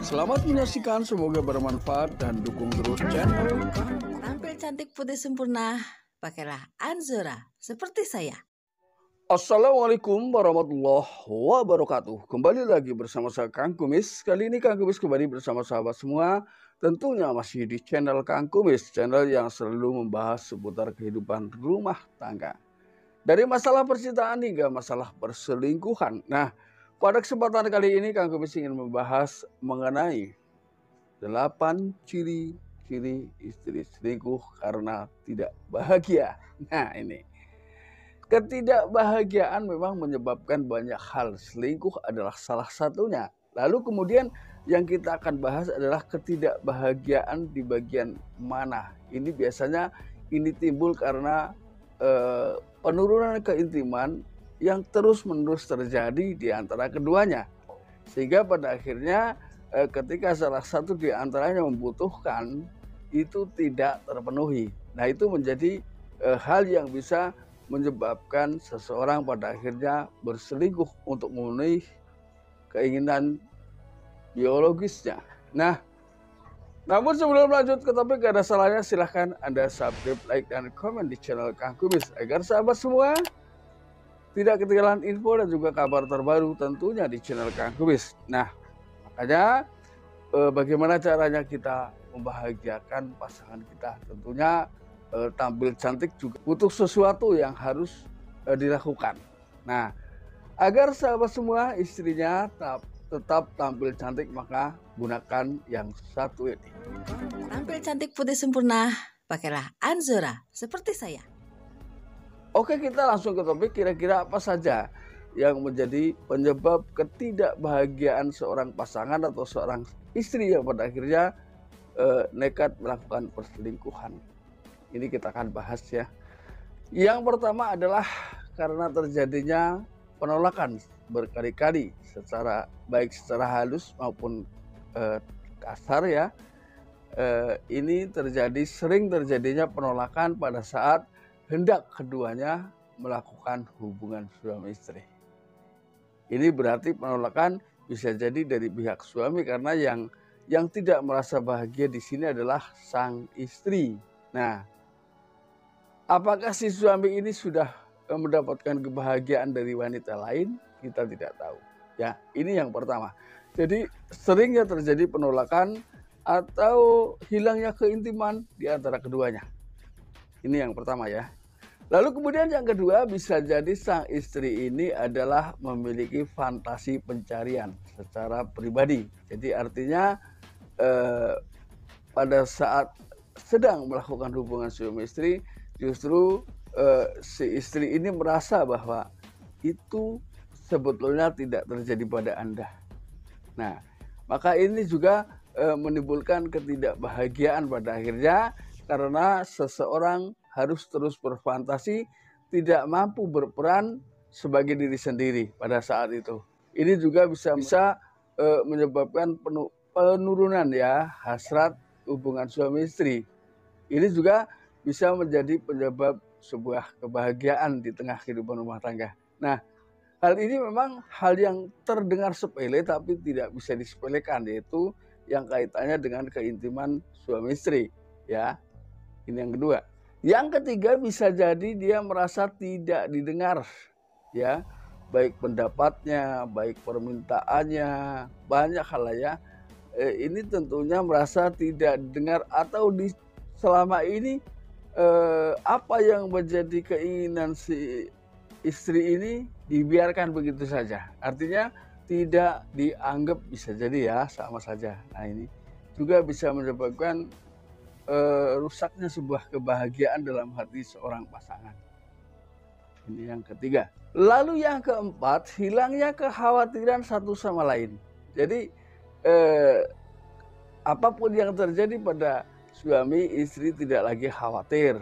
Selamat menyaksikan, semoga bermanfaat dan dukung terus channel. Tampil cantik putih sempurna, pakailah Anzora seperti saya. Assalamualaikum warahmatullahi wabarakatuh. Kembali lagi bersama saya Kang Kumis. Kali ini Kang Kumis kembali bersama sahabat semua. Tentunya masih di channel Kang Kumis, channel yang selalu membahas seputar kehidupan rumah tangga. Dari masalah percintaan hingga masalah perselingkuhan. Nah, pada kesempatan kali ini Kang Kumis ingin membahas mengenai 8 ciri-ciri istri selingkuh karena tidak bahagia. Nah, ini. Ketidakbahagiaan memang menyebabkan banyak hal. Selingkuh adalah salah satunya. Lalu kemudian yang kita akan bahas adalah ketidakbahagiaan di bagian mana. Ini biasanya timbul karena penurunan keintiman yang terus-menerus terjadi di antara keduanya. Sehingga pada akhirnya ketika salah satu di antaranya membutuhkan, itu tidak terpenuhi. Nah, itu menjadi hal yang bisa menyebabkan seseorang pada akhirnya berselingkuh untuk memenuhi keinginan biologisnya. Nah, namun sebelum lanjut ke topik, gak ada salahnya silahkan Anda subscribe, like, dan komen di channel Kang Kumis agar sahabat semua tidak ketinggalan info dan juga kabar terbaru tentunya di channel Kang Kumis. Nah, makanya bagaimana caranya kita membahagiakan pasangan kita? Tentunya tampil cantik juga butuh sesuatu yang harus dilakukan. Nah, agar sahabat semua istrinya tetap tampil cantik, maka gunakan yang satu ini. Tampil cantik putih sempurna, pakailah Anzora seperti saya. Oke, kita langsung ke topik. Kira-kira apa saja yang menjadi penyebab ketidakbahagiaan seorang pasangan atau seorang istri yang pada akhirnya nekat melakukan perselingkuhan? Ini kita akan bahas ya. Yang pertama adalah karena terjadinya penolakan berkali-kali baik secara halus maupun kasar ya. Ini sering terjadinya penolakan pada saat hendak keduanya melakukan hubungan suami istri. Ini berarti penolakan bisa jadi dari pihak suami karena yang tidak merasa bahagia di sini adalah sang istri. Nah, apakah si suami ini sudah mendapatkan kebahagiaan dari wanita lain? Kita tidak tahu. Ya, ini yang pertama. Jadi seringnya terjadi penolakan atau hilangnya keintiman di antara keduanya. Ini yang pertama ya. Lalu kemudian yang kedua, bisa jadi sang istri ini adalah memiliki fantasi pencarian secara pribadi. Jadi artinya pada saat sedang melakukan hubungan suami istri, justru si istri ini merasa bahwa itu sebetulnya tidak terjadi pada Anda. Nah, maka ini juga menimbulkan ketidakbahagiaan pada akhirnya karena seseorang harus terus berfantasi, tidak mampu berperan sebagai diri sendiri pada saat itu. Ini juga bisa menyebabkan penurunan ya hasrat hubungan suami istri. Ini juga bisa menjadi penyebab sebuah kebahagiaan di tengah kehidupan rumah tangga. Nah, hal ini memang hal yang terdengar sepele tapi tidak bisa disepelekan, yaitu yang kaitannya dengan keintiman suami istri ya. Ini yang kedua. Yang ketiga, bisa jadi dia merasa tidak didengar ya, baik pendapatnya, baik permintaannya, banyak hal ya. Ini tentunya merasa tidak didengar atau selama ini apa yang menjadi keinginan si istri ini dibiarkan begitu saja. Artinya tidak dianggap, bisa jadi ya, sama saja. Nah, ini juga bisa menyebabkan rusaknya sebuah kebahagiaan dalam hati seorang pasangan. Ini yang ketiga. Lalu yang keempat, hilangnya kekhawatiran satu sama lain. Jadi apapun yang terjadi pada suami, istri tidak lagi khawatir.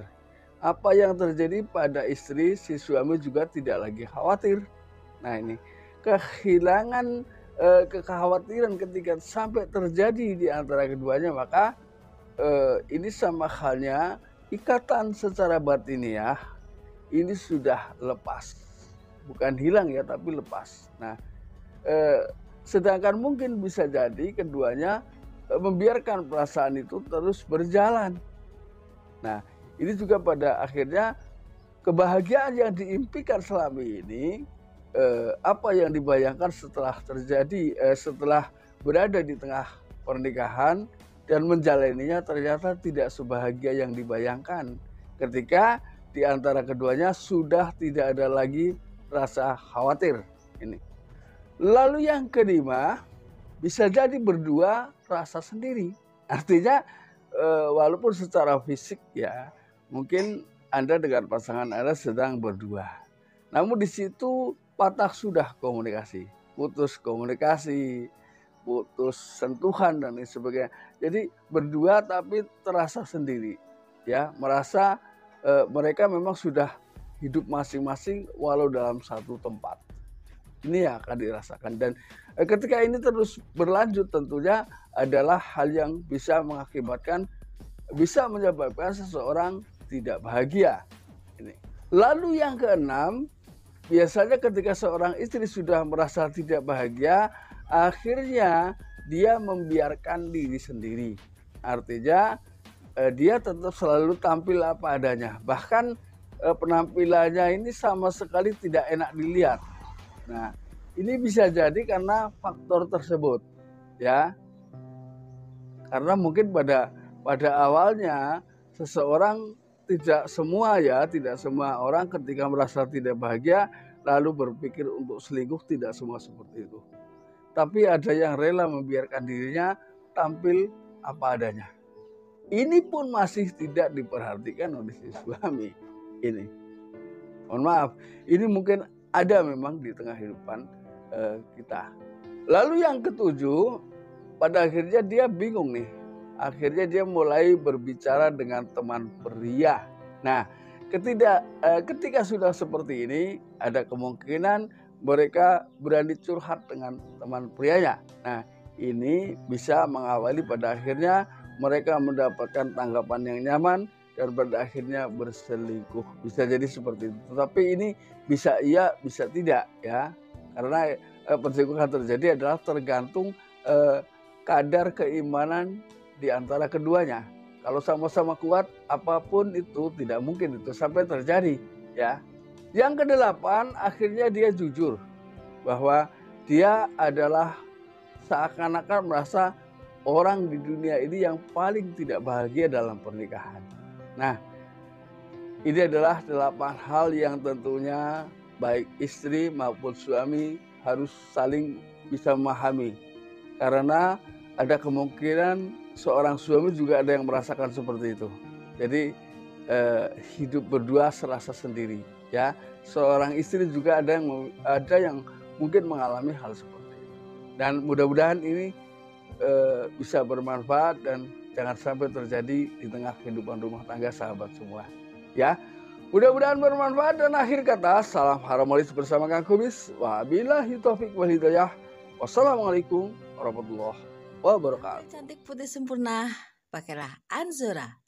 Apa yang terjadi pada istri, si suami juga tidak lagi khawatir. Nah, ini kehilangan kekhawatiran ketika sampai terjadi di antara keduanya, maka ini sama halnya ikatan secara batiniah ini sudah lepas, bukan hilang ya, tapi lepas. Nah, Sedangkan mungkin bisa jadi keduanya membiarkan perasaan itu terus berjalan. Nah, ini juga pada akhirnya kebahagiaan yang diimpikan selama ini, apa yang dibayangkan setelah terjadi, setelah berada di tengah pernikahan dan menjalaninya ternyata tidak sebahagia yang dibayangkan. Ketika di antara keduanya sudah tidak ada lagi rasa khawatir ini. Lalu yang kelima, bisa jadi berdua rasa sendiri. Artinya, walaupun secara fisik ya, mungkin Anda dengan pasangan Anda sedang berdua. Namun di situ patah sudah komunikasi, putus komunikasi, putus sentuhan dan lain sebagainya. Jadi berdua tapi terasa sendiri, ya, merasa mereka memang sudah hidup masing-masing walau dalam satu tempat. Ini yang akan dirasakan dan ketika ini terus berlanjut tentunya adalah hal yang bisa mengakibatkan, bisa menyebabkan seseorang tidak bahagia. Ini. Lalu yang keenam, biasanya ketika seorang istri sudah merasa tidak bahagia, akhirnya dia membiarkan diri sendiri. Artinya dia tetap selalu tampil apa adanya. Bahkan penampilannya ini sama sekali tidak enak dilihat. Nah, ini bisa jadi karena faktor tersebut, ya. Karena mungkin pada awalnya seseorang, tidak semua orang ketika merasa tidak bahagia lalu berpikir untuk selingkuh, tidak semua seperti itu. Tapi ada yang rela membiarkan dirinya tampil apa adanya. Ini pun masih tidak diperhatikan oleh si suami ini. Mohon maaf, ini mungkin ada memang di tengah kehidupan kita. Lalu yang ketujuh, pada akhirnya dia bingung nih. Akhirnya dia mulai berbicara dengan teman pria. Nah, ketika sudah seperti ini, ada kemungkinan mereka berani curhat dengan teman prianya. Nah, ini bisa mengawali pada akhirnya mereka mendapatkan tanggapan yang nyaman dan pada akhirnya berselingkuh. Bisa jadi seperti itu. Tetapi ini bisa iya, bisa tidak, ya. Karena perselingkuhan terjadi adalah tergantung kadar keimanan di antara keduanya. Kalau sama-sama kuat, apapun itu tidak mungkin itu sampai terjadi, ya. Yang kedelapan, akhirnya dia jujur bahwa dia adalah seakan-akan merasa orang di dunia ini yang paling tidak bahagia dalam pernikahan. Nah, ini adalah 8 hal yang tentunya baik istri maupun suami harus saling bisa memahami. Karena ada kemungkinan seorang suami juga ada yang merasakan seperti itu. Jadi hidup berdua serasa sendiri, ya. Seorang istri juga ada yang mungkin mengalami hal seperti itu. Dan mudah-mudahan ini bisa bermanfaat dan jangan sampai terjadi di tengah kehidupan rumah tangga sahabat semua, ya. Mudah-mudahan bermanfaat dan akhir kata, salam harmonis bersama Kang Kumis. Wabillahi taufik wal hidayah. Wassalamualaikum warahmatullahi wabarakatuh. Cantik putih sempurna, pakailah Anzura.